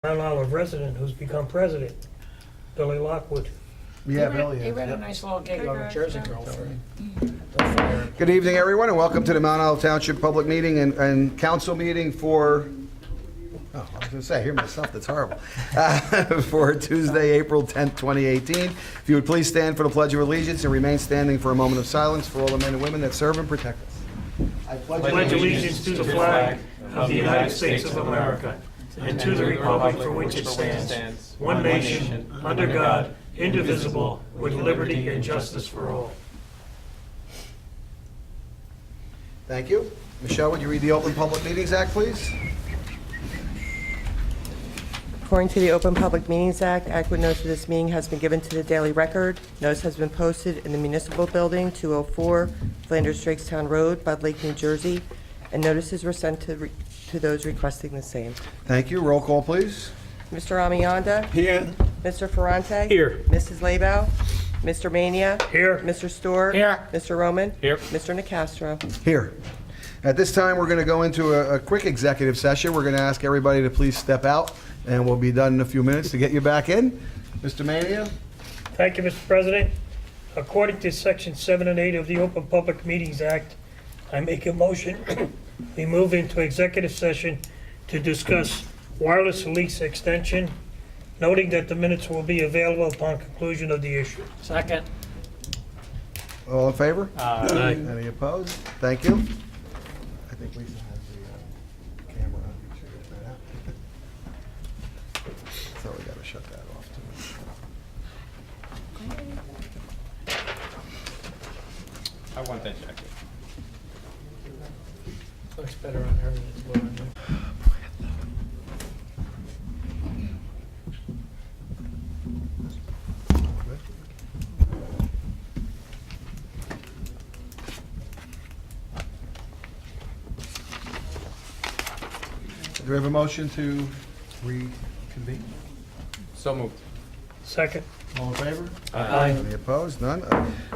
Mount Olive resident who's become president, Billy Lockwood. Yeah, Billy. He ran a nice little gig on a Jersey Girl for the fire. Good evening, everyone, and welcome to the Mount Olive Township Public Meeting and Council Meeting for, I was going to say, I hear myself, that's horrible, for Tuesday, April 10th, 2018. If you would please stand for the Pledge of Allegiance and remain standing for a moment of silence for all the men and women that serve and protect us. I Pledge allegiance to the flag of the United States of America and to the republic for which it stands, one nation, under God, indivisible, with liberty and justice for all. Thank you. Michelle, would you read the Open Public Meetings Act, please? According to the Open Public Meetings Act, adequate notice of this meeting has been given to the Daily Record. Notice has been posted in the Municipal Building, 204 Flanders Drakestown Road, Bud Lake, New Jersey, and notices were sent to those requesting the same. Thank you. Roll call, please. Mr. Amianda? Here. Mr. Ferrante? Here. Mrs. Labau? Mr. Mania? Here. Mr. Storr? Here. Mr. Roman? Here. Mr. Nacastro? Here. At this time, we're going to go into a quick executive session. We're going to ask everybody to please step out, and we'll be done in a few minutes to get you back in. Mr. Mania? Thank you, Mr. President. According to Section 7 and 8 of the Open Public Meetings Act, I make a motion, we move into executive session to discuss wireless lease extension, noting that the minutes will be available upon conclusion of the issue. Second. All in favor? Aye. Any opposed? Thank you. I think Lisa has the camera on. Should get that out. So we got to shut that off too. I want that jacket. Looks better on her than it's lower on you. Do we have a motion to reconvene? So moved. Second. All in favor? Aye. Any opposed? None.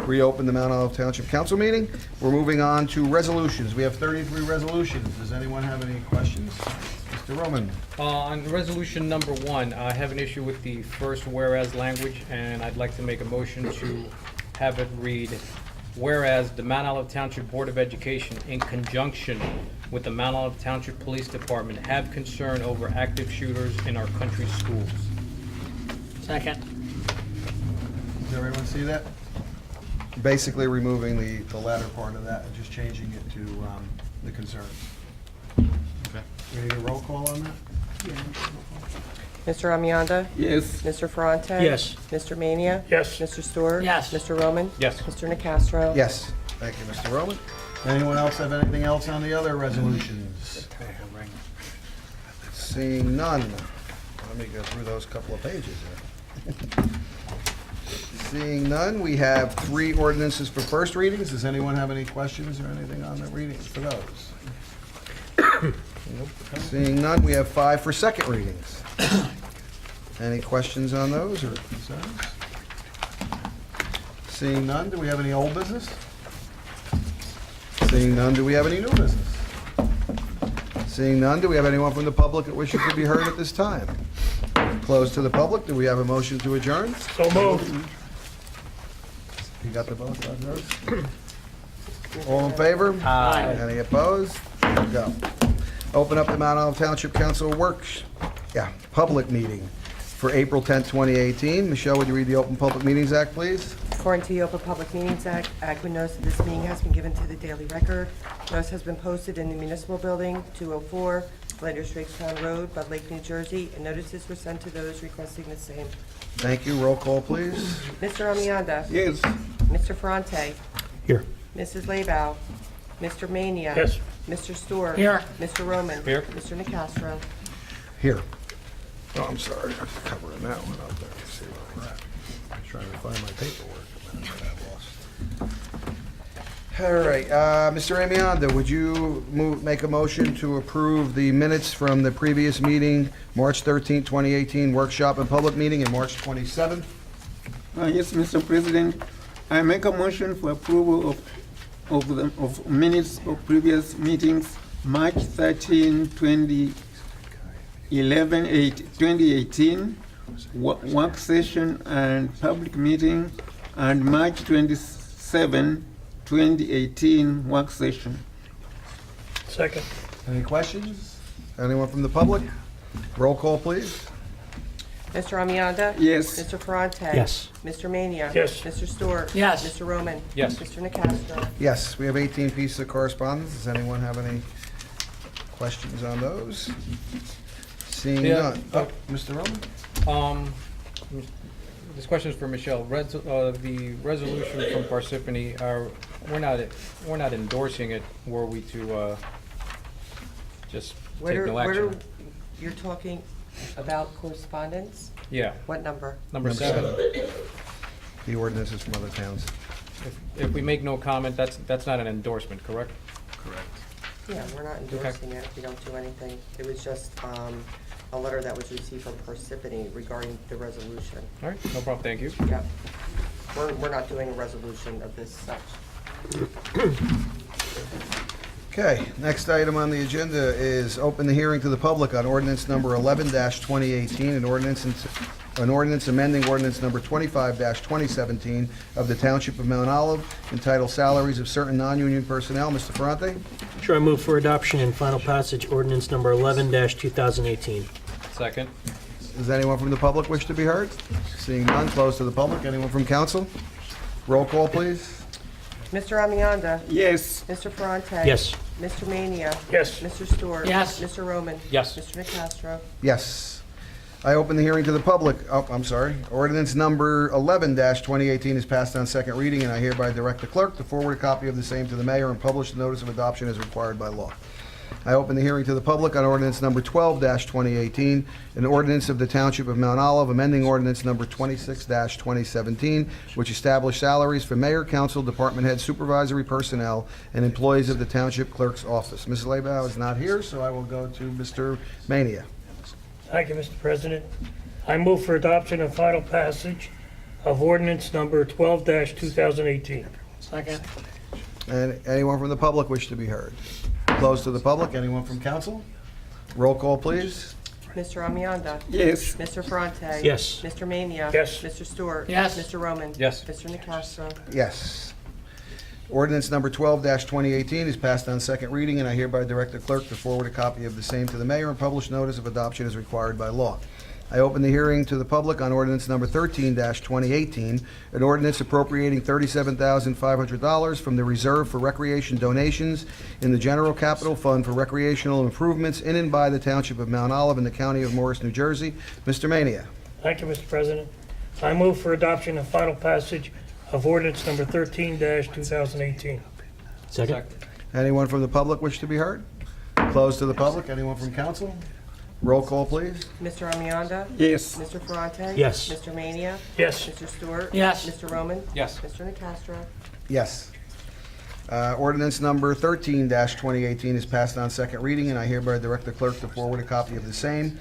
Reopen the Mount Olive Township Council meeting. We're moving on to resolutions. We have 33 resolutions. Does anyone have any questions? Mr. Roman? On resolution number 1, I have an issue with the first whereas language, and I'd like to make a motion to have it read, whereas the Mount Olive Township Board of Education, in conjunction with the Mount Olive Township Police Department, have concern over active shooters in our country schools. Second. Does everyone see that? Basically removing the latter part of that and just changing it to the concerns. Okay. We need a roll call on that? Mr. Amianda? Yes. Mr. Ferrante? Yes. Mr. Mania? Yes. Mr. Storr? Yes. Mr. Roman? Yes. Mr. Nacastro? Yes. Thank you, Mr. Roman. Anyone else have anything else on the other resolutions? Seeing none. Let me go through those couple of pages here. Seeing none, we have 3 ordinances for first readings. Does anyone have any questions or anything on the readings for those? Nope. Seeing none, we have 5 for second readings. Any questions on those or concerns? Seeing none, do we have any old business? Seeing none, do we have any new business? Seeing none, do we have anyone from the public that wishes to be heard at this time? Closed to the public, do we have a motion to adjourn? So moved. You got the vote on those? All in favor? Aye. Any opposed? Go. Open up the Mount Olive Township Council public meeting for April 10th, 2018. Michelle, would you read the Open Public Meetings Act, please? According to the Open Public Meetings Act, adequate notice of this meeting has been given to the Daily Record. Notice has been posted in the Municipal Building, 204 Flanders Drakestown Road, Bud Lake, New Jersey, and notices were sent to those requesting the same. Thank you. Roll call, please. Mr. Amianda? Yes. Mr. Ferrante? Here. Mrs. Labau? Mr. Mania? Yes. Mr. Storr? Here. Mr. Roman? Here. Mr. Nacastro? Here. Oh, I'm sorry. I'm covering that one up there. Let's see what I got. I'm trying to find my paperwork. A minute, I lost. All right, Mr. Amianda, would you make a motion to approve the minutes from the previous meeting, March 13th, 2018, workshop and public meeting, and March 27th? Yes, Mr. President. I make a motion for approval of minutes of previous meetings, March 13, 11/8/2018 work session and public meeting, and March 27, 2018 work session. Second. Any questions? Anyone from the public? Roll call, please. Mr. Amianda? Yes. Mr. Ferrante? Yes. Mr. Mania? Yes. Mr. Stewart? Yes. Mr. Roman? Yes. Mr. Nacastro? Yes, we have 18 pieces of correspondence. Does anyone have any questions on those? Seeing Yeah. none. Oh, Mr. Roman? This question is for Michelle. The resolution from Parsippany, we're not endorsing it, were we to just What take are, no what action? are, you're talking about correspondence? Yeah, What number? number 7. The ordinances from other towns. If we make no comment, that's not an endorsement, correct? Yeah, we're not endorsing it, we don't do anything. It was just a letter that was received from Parsippany regarding the resolution. All right, no problem, thank you. Yep. We're not doing a resolution of this such. Okay, next item on the agenda is open the hearing to the public on ordinance number 11-2018, an ordinance amending ordinance number 25-2017 of the Township of Mount Olive entitled Salaries of Certain Non-Union Personnel. Mr. Ferrante? Sure, I move for adoption and final passage ordinance number 11-2018. Second. Does anyone from the public wish to be heard? Seeing none, close to the public. Anyone from council? Roll call, please. Mr. Amianda? Yes. Mr. Ferrante? Yes. Mr. Mania? Yes. Mr. Stewart? Yes. Mr. Roman? Yes. Mr. Nacastro? Yes. I open the hearing to the public. Oh, I'm sorry. Ordinance number 11-2018 is passed on second reading, and I hereby direct the clerk to forward a copy of the same to the mayor and publish the notice of adoption as required by law. I open the hearing to the public on ordinance number 12-2018, an ordinance of the Township of Mount Olive, amending ordinance number 26-2017, which established salaries for mayor, council, department head, supervisory personnel, and employees of the Township Clerk's office. Mrs. Lebow is not here, so I will go to Mr. Mania. Thank you, Mr. President. I move for adoption and final passage of ordinance number 12-2018. Second. And anyone from the public wish to be heard? Close to the public. Anyone from council? Roll call, please. Mr. Amianda? Yes. Mr. Ferrante? Yes. Mr. Mania? Yes. Mr. Stewart? Yes. Mr. Roman? Yes. Mr. Nacastro? Yes. Ordinance number 12-2018 is passed on second reading, and I hereby direct the clerk to forward a copy of the same to the mayor and publish notice of adoption as required by law. I open the hearing to the public on ordinance number 13-2018, an ordinance appropriating $37,500 from the Reserve for Recreation Donations in the General Capital Fund for recreational improvements in and by the Township of Mount Olive in the County of Morris, New Jersey. Mr. Mania. Thank you, Mr. President. I move for adoption and final passage of ordinance number 13-2018. Second. Anyone from the public wish to be heard? Closed to the public. Anyone from council? Roll call, please. Mr. Amianda? Yes. Mr. Ferrante? Yes. Mr. Mania? Yes. Mr. Stewart? Yes. Mr. Roman? Yes. Mr. Nacastro? Yes. Ordinance number 13-2018 is passed on second reading, and I hereby direct the clerk to forward a copy of the same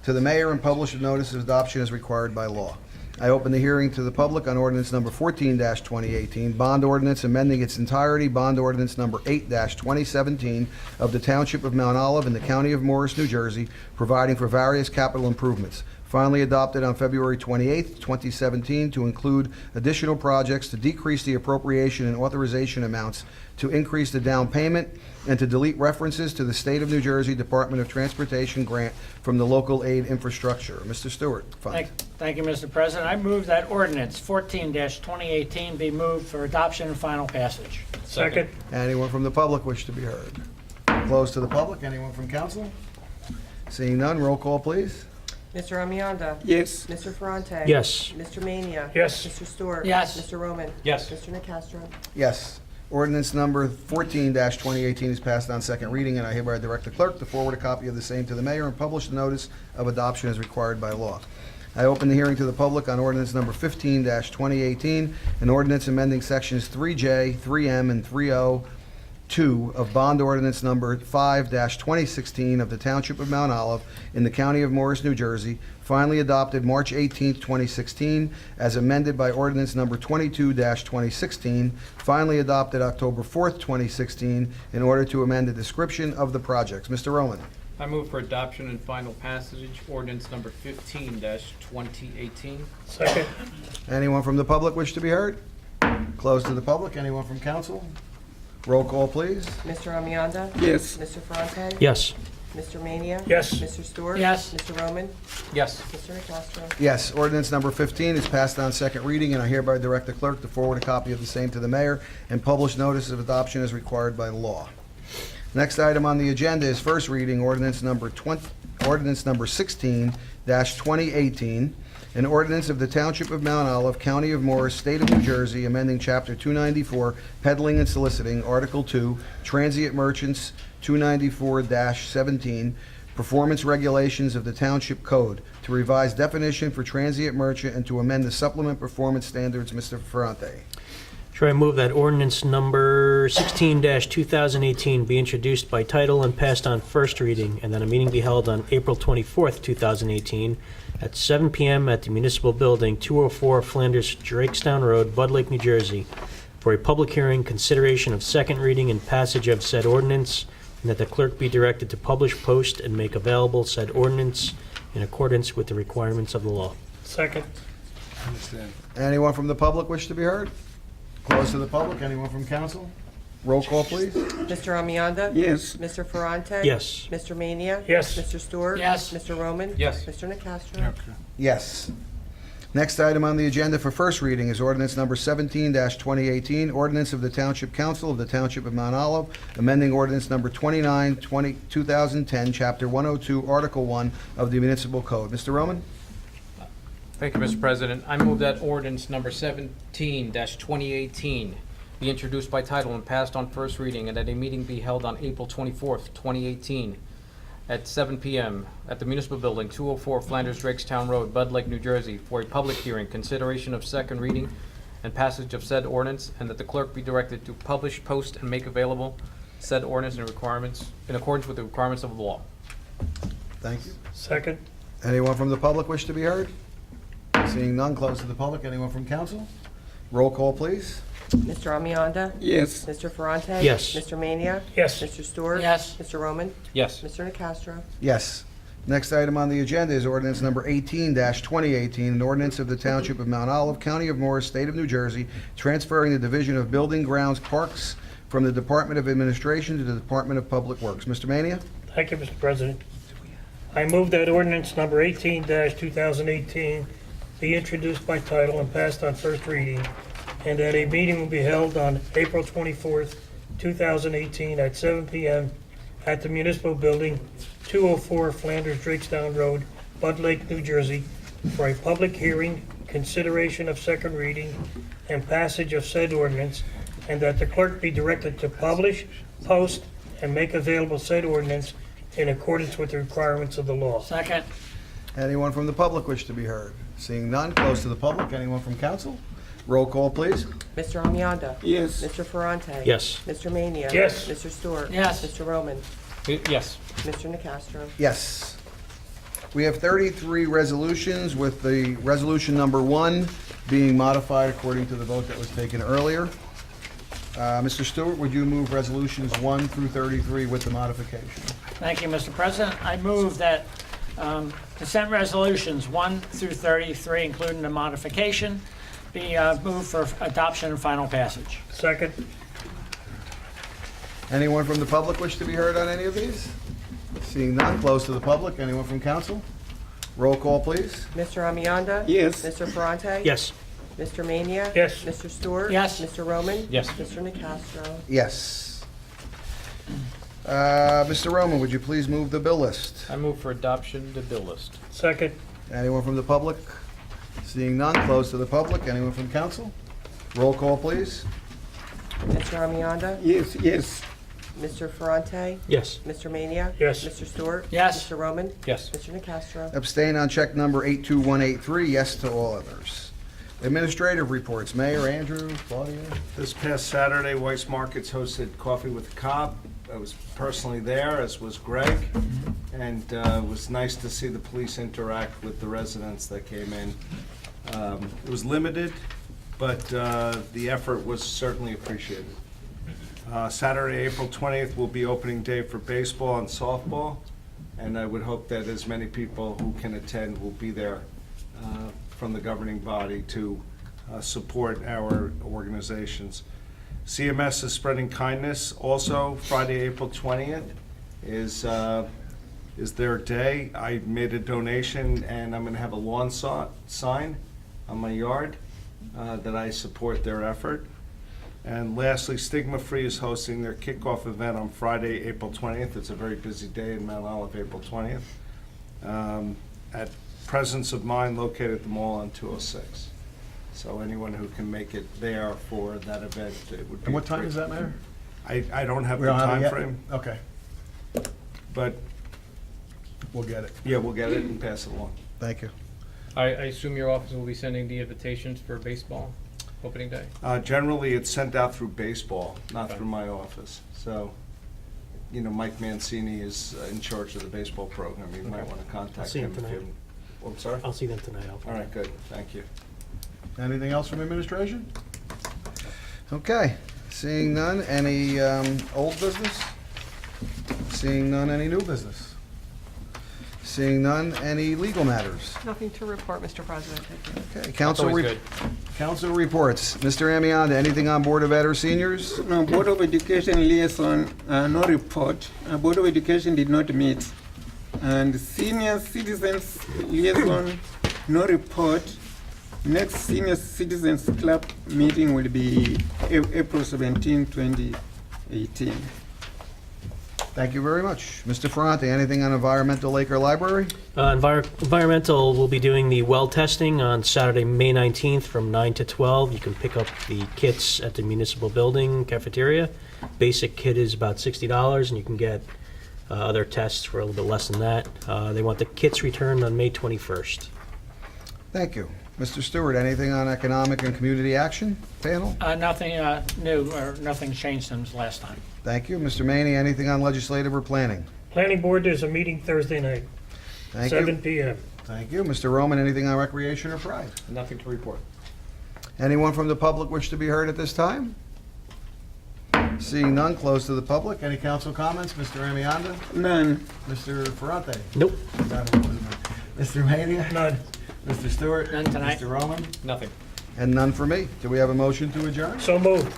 to the mayor and publish a notice of adoption as required by law. I open the hearing to the public on ordinance number 14-2018, bond ordinance amending its entirety, bond ordinance number 8-2017 of the Township of Mount Olive in the County of Morris, New Jersey, providing for various capital improvements. Finally adopted on February 28, 2017, to include additional projects to decrease the appropriation and authorization amounts, to increase the down payment, and to delete references to the State of New Jersey Department of Transportation grant from the local aid infrastructure. Mr. Stewart. fine. Thank you, Mr. President. I move that ordinance 14-2018 be moved for adoption and final passage. Second. Anyone from the public wish to be heard? Closed to the public. Anyone from council? Seeing none, roll call, please. Mr. Amianda? Yes. Mr. Ferrante? Yes. Mr. Mania? Yes. Mr. Stewart? Yes. Mr. Roman? Yes. Mr. Nacastro? Yes. Ordinance number 14-2018 is passed on second reading, and I hereby direct the clerk to forward a copy of the same to the mayor and publish the notice of adoption as required by law. I open the hearing to the public on ordinance number 15-2018, an ordinance amending sections 3J, 3M, and 302 of bond ordinance number 5-2016 of the Township of Mount Olive in the County of Morris, New Jersey, finally adopted March 18, 2016, as amended by ordinance number 22-2016, finally adopted October 4, 2016, in order to amend the description of the projects. Mr. Roman. I move for adoption and final passage, ordinance number 15-2018. Second. Anyone from the public wish to be heard? Closed to the public. Anyone from council? Roll call, please. Mr. Amianda? Yes. Mr. Ferrante? Yes. Mr. Mania? Yes. Mr. Stewart? Yes. Mr. Roman? Yes. Mr. Nacastro? Yes, ordinance number 15 is passed on second reading, and I hereby direct the clerk to forward a copy of the same to the mayor and publish notice of adoption as required by law. Next item on the agenda is first reading ordinance number 16-2018, an ordinance of the Township of Mount Olive, County of Morris, State of New Jersey, amending Chapter 294, Peddling and Soliciting, Article 2, Transient Merchants, 294-17, Performance Regulations of the Township Code, to revise definition for transient merchant and to amend the supplement performance standards. Mr. Ferrante. Chair, I move that ordinance number 16-2018 be introduced by title and passed on first reading, and that a meeting be held on April 24th, 2018, at 7 p.m. at the Municipal Building, 204 Flanders Drakestown Road, Bud Lake, New Jersey, for a public hearing, consideration of second reading and passage of said ordinance, and that the clerk be directed to publish, post, and make available said ordinance in accordance with the requirements of the law. Second. Anyone from the public wish to be heard? Close to the public. Anyone from council? Roll call, please. Mr. Amianda? Yes. Mr. Ferrante? Yes. Mr. Mania? Yes. Mr. Stewart? Yes. Mr. Roman? Yes. Mr. Nacastro? Yes. Next item on the agenda for first reading is ordinance number 17-2018, ordinance of the Township Council of the Township of Mount Olive, amending ordinance number 29-2010, Chapter 102, Article 1 of the Municipal Code. Mr. Roman? Thank you, Mr. President. I move that ordinance number 17-2018 be introduced by title and passed on first reading, and that a meeting be held on April 24th, 2018, at 7 p.m. at the Municipal Building, 204 Flanders Drakestown Road, Bud Lake, New Jersey, for a public hearing, consideration of second reading and passage of said ordinance, and that the clerk be directed to publish, post, and make available said ordinance and requirements in accordance with the requirements of the law. Thank you. Second. Anyone from the public wish to be heard? Seeing none, close to the public. Anyone from council? Roll call, please. Mr. Amianda? Yes. Mr. Ferrante? Yes. Mr. Mania? Yes. Mr. Stewart? Yes. Mr. Roman? Yes. Mr. Nacastro? Yes. Next item on the agenda is ordinance number 18-2018, an ordinance of the Township of Mount Olive, County of Morris, State of New Jersey, transferring the Division of Building, Grounds, Parks from the Department of Administration to the Department of Public Works. Mr. Mania? Thank you, Mr. President. I move that ordinance number 18-2018 be introduced by title and passed on first reading, and that a meeting will be held on April 24th, 2018, at 7 p.m. at the Municipal Building, 204 Flanders Drakestown Road, Bud Lake, New Jersey, for a public hearing, consideration of second reading, and passage of said ordinance, and that the clerk be directed to publish, post, and make available said ordinance in accordance with the requirements of the law. Second. Anyone from the public wish to be heard? Seeing none, close to the public. Anyone from council? Roll call, please. Mr. Amianda? Yes. Mr. Ferrante? Yes. Mr. Mania? Yes. Mr. Stewart? Yes. Mr. Roman? Yes. Mr. Nacastro? Yes. We have 33 resolutions, with the resolution number 1 being modified according to the vote that was taken earlier. Mr. Stewart, would you move resolutions 1 through 33 with the modification? Thank you, Mr. President. I move that consent resolutions 1 through 33, including the modification, be moved for adoption and final passage. Second. Anyone from the public wish to be heard on any of these? Seeing none, close to the public. Anyone from council? Roll call, please. Mr. Amianda? Yes. Mr. Ferrante? Yes. Mr. Mania? Yes. Mr. Stewart? Yes. Mr. Roman? Yes. Mr. Nacastro? Yes. Mr. Roman, would you please move the bill list? I move for adoption the bill list. Second. Anyone from the public? Seeing none, close to the public. Anyone from council? Roll call, please. Mr. Amianda? Yes. Yes. Mr. Ferrante? Yes. Mr. Mania? Yes. Mr. Stewart? Yes. Mr. Roman? Yes. Mr. Nacastro? Abstain on check number 82183, yes to all others. Administrative reports, Mayor, Andrew, Claudia. This past Saturday, Weiss Markets hosted Coffee with a Cop. I was personally there, as was Greg, and it was nice to see the police interact with the residents that came in. It was limited, but the effort was certainly appreciated. Saturday, April 20th, will be opening day for baseball and softball. And I would hope that as many people who can attend will be there from the governing body to support our organizations. CMS is spreading kindness. Also, Friday, April 20th is their day. I made a donation, and I'm going to have a lawn sign on my yard that I support their effort. And lastly, Stigma Free is hosting their kickoff event on Friday, April 20th. It's a very busy day in Mount Olive, April 20th, at Presence of Mind located at the mall on 206. So anyone who can make it there for that event, it would be. And what time great. does that matter? I don't have We the don't have it time yet? frame, Okay, but we'll get it. yeah, we'll get it and pass it along. Thank you. I assume your office will be sending the invitations for baseball opening day? Generally, it's sent out through baseball, not Okay. through my office. So, you know, Mike Mancini is in charge of the baseball program. You might want to contact see him him. if tonight. you- I'm sorry? I'll see them tonight. All right, good, thank you. Anything else from administration? Okay, seeing none, any old business? Seeing none, any new business? Seeing none, any legal matters? Nothing to report, Mr. President. Okay, That's council always good. council reports. Mr. Amianda, anything on Board of Ed or seniors? No, Board of Education liaison, no report. Board of Education did not meet. And senior citizens liaison, no report. Next senior citizens club meeting will be April 17, 2018. Thank you very much. Mr. Ferrante, anything on Environmental Lake or Library? Environmental will be doing the well testing on Saturday, May 19th from 9 to 12. You can pick up the kits at the municipal building cafeteria. Basic kit is about $60, and you can get other tests for a little bit less than that. They want the kits returned on May 21st. Thank you. Mr. Stewart, anything on Economic and Community Action panel? Nothing new, or nothing changed since last time. Thank you. Mr. Maney, anything on legislative or planning? Planning Board, there's a meeting Thursday night, Thank 7 you. PM. Thank you. Mr. Roman, anything on Recreation or Pride? Nothing to report. Anyone from the public wish to be heard at this time? Seeing none, close to the public. Any council comments? Mr. Amianda? None. Mr. Ferrante? Nope. Mr. Mania? None. Mr. Stewart? None tonight. Mr. Roman? Nothing. And none for me. Do we have a motion to adjourn? So moved.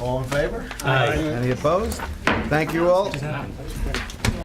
All in favor? Aye. Any opposed? Thank you all.